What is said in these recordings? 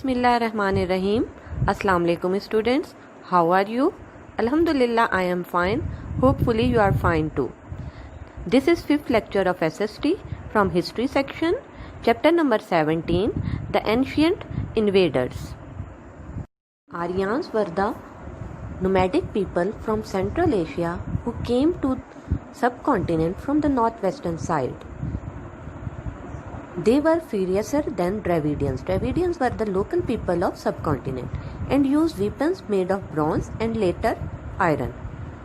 Bismillahirrahmanirrahim. Assalamu alaikum students. How are you? Alhamdulillah, I am fine. Hopefully you are fine too. This is 5th lecture of SST from history section, chapter number 17, the ancient invaders. Aryans were the nomadic people from Central Asia who came to subcontinent from the northwestern side. They were fiercer than Dravidians. Dravidians were the local people of subcontinent and used weapons made of bronze and later iron.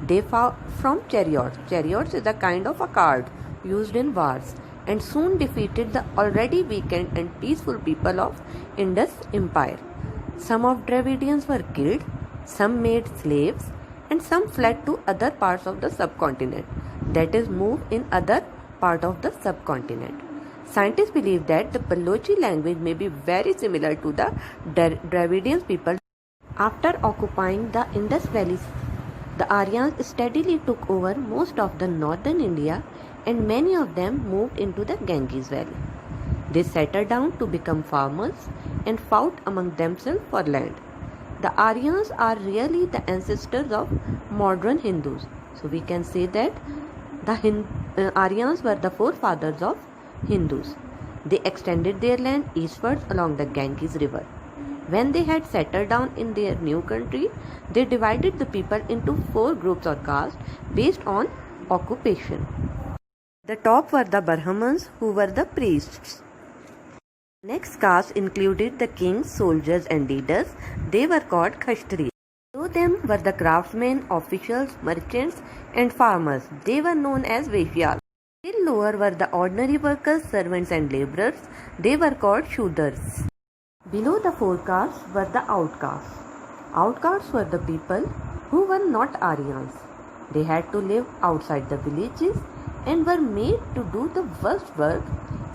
They fought from chariots. Chariots is a kind of a cart used in wars and soon defeated the already weakened and peaceful people of Indus Empire. Some of Dravidians were killed, some made slaves, and some fled to other parts of the subcontinent, that is, moved in other part of the subcontinent. Scientists believe that the Balochi language may be very similar to the Dravidian people. After occupying the Indus Valley, the Aryans steadily took over most of the northern India and many of them moved into the Ganges Valley. They settled down to become farmers and fought among themselves for land. The Aryans are really the ancestors of modern Hindus. So we can say that the Aryans were the forefathers of Hindus. They extended their land eastwards along the Ganges river. When they had settled down in their new country, they divided the people into 4 groups or castes based on occupation. The top were the Brahmins, who were the priests. Next caste included the kings, soldiers and leaders. They were called Kshatriyas. Below them were the craftsmen, officials, merchants and farmers. They were known as Vaishyas. Still lower were the ordinary workers, servants and labourers. They were called Shudras. Below the 4 castes were the outcasts. Outcasts were the people who were not Aryans. They had to live outside the villages and were made to do the worst work,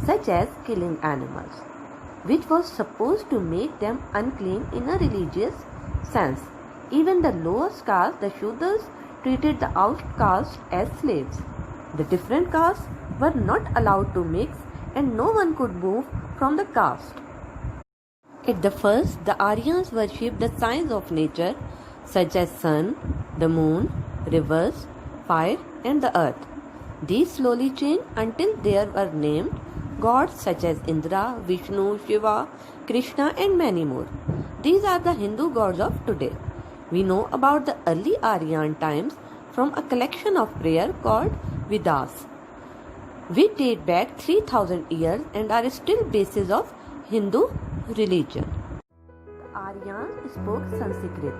such as killing animals, which was supposed to make them unclean in a religious sense. Even the lowest caste, the Shudras, treated the outcasts as slaves. The different castes were not allowed to mix and no one could move from the caste. At the first, the Aryans worshipped the signs of nature such as sun, the moon, rivers, fire and the earth. These slowly changed until there were named gods such as Indra, Vishnu, Shiva, Krishna and many more. These are the Hindu gods of today. We know about the early Aryan times from a collection of prayer called Vedas. We date back 3000 years and are still basis of Hindu religion. The Aryans spoke Sanskrit,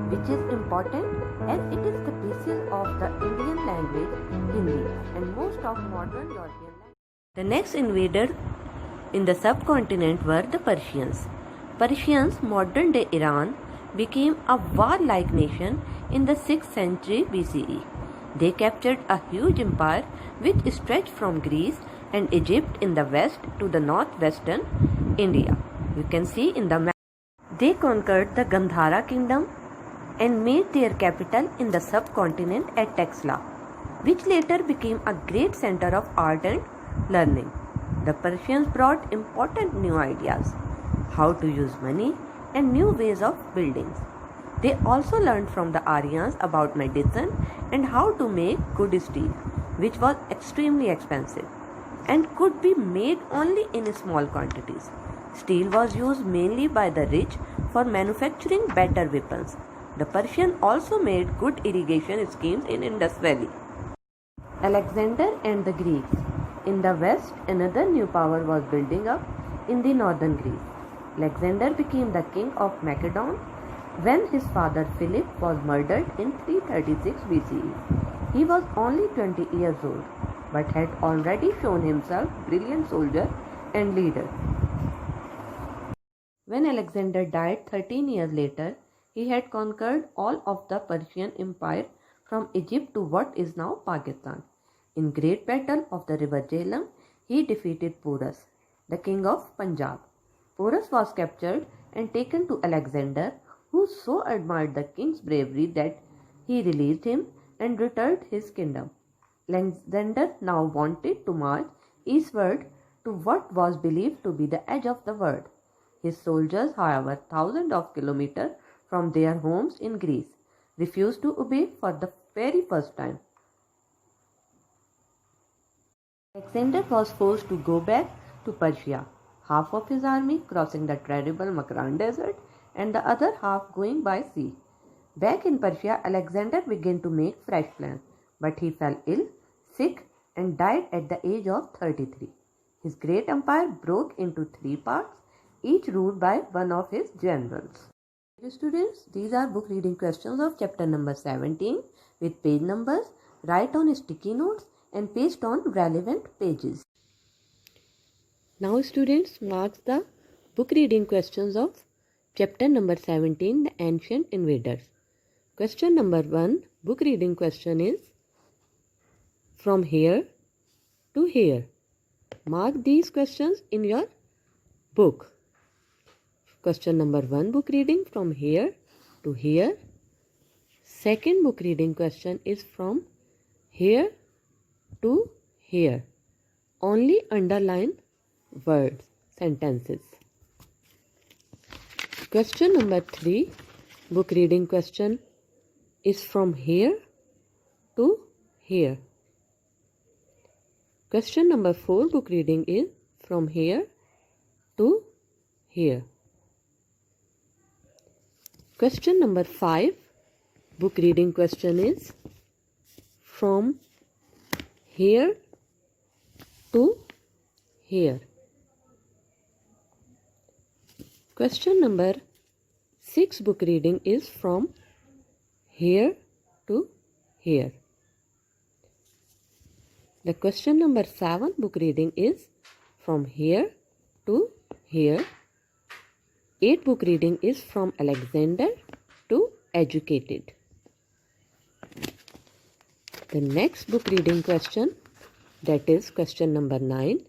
which is important as it is the basis of the Indian language Hindi and most of modern European languages. The next invaders in the subcontinent were the Persians. Persians, modern day Iran, became a warlike nation in the 6th century BCE. They captured a huge empire which stretched from Greece and Egypt in the west to the northwestern India. You can see in the map. They conquered the Gandhara kingdom and made their capital in the subcontinent at Texla, which later became a great center of art and learning. The Persians brought important new ideas, how to use money and new ways of buildings. They also learned from the Aryans about medicine and how to make good steel, which was extremely expensive and could be made only in small quantities. Steel was used mainly by the rich for manufacturing better weapons. The Persians also made good irrigation schemes in Indus Valley. Alexander and the Greeks. In the west, another new power was building up in the northern Greece. Alexander became the king of Macedon when his father Philip was murdered in 336 BCE. He was only 20 years old but had already shown himself brilliant soldier and leader. When Alexander died 13 years later, he had conquered all of the Persian Empire from Egypt to what is now Pakistan. In great battle of the river Jhelum, he defeated Porus, the king of Punjab. Porus was captured and taken to Alexander, who so admired the king's bravery that he released him and returned his kingdom. Alexander now wanted to march eastward to what was believed to be the edge of the world. His soldiers, however, thousands of kilometers from their homes in Greece, refused to obey for the very first time. Alexander was forced to go back to Persia, half of his army crossing the terrible Makran desert and the other half going by sea. Back in Persia, Alexander began to make fresh plans, but he fell ill, sick, and died at the age of 33. His great empire broke into 3 parts, each ruled by one of his generals. Dear students, these are book reading questions of chapter number 17 with page numbers. Write on sticky notes and paste on relevant pages. Now students, mark the book reading questions of chapter number 17, The Ancient Invaders. Question number 1, book reading question is from here to here. Mark these questions in your book. Question number 1, book reading from here to here. Second book reading question is from here to here. Only underline words, sentences. Question number 3, book reading question is from here to here. Question number 4, book reading is from here to here. Question number 5, book reading question is from here to here. Question number 6, book reading is from here to here. The question number 7, book reading is from here to here. 8, book reading is from Alexander to educated. The next book reading question, that is question number 9,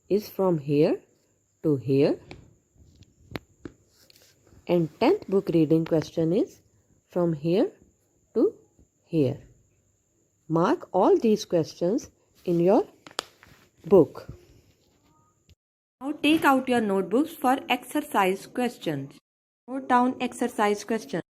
is from here to here. And 10th book reading question is from here to here. Mark all these questions in your book. Now take out your notebooks for exercise questions. Note down exercise questions.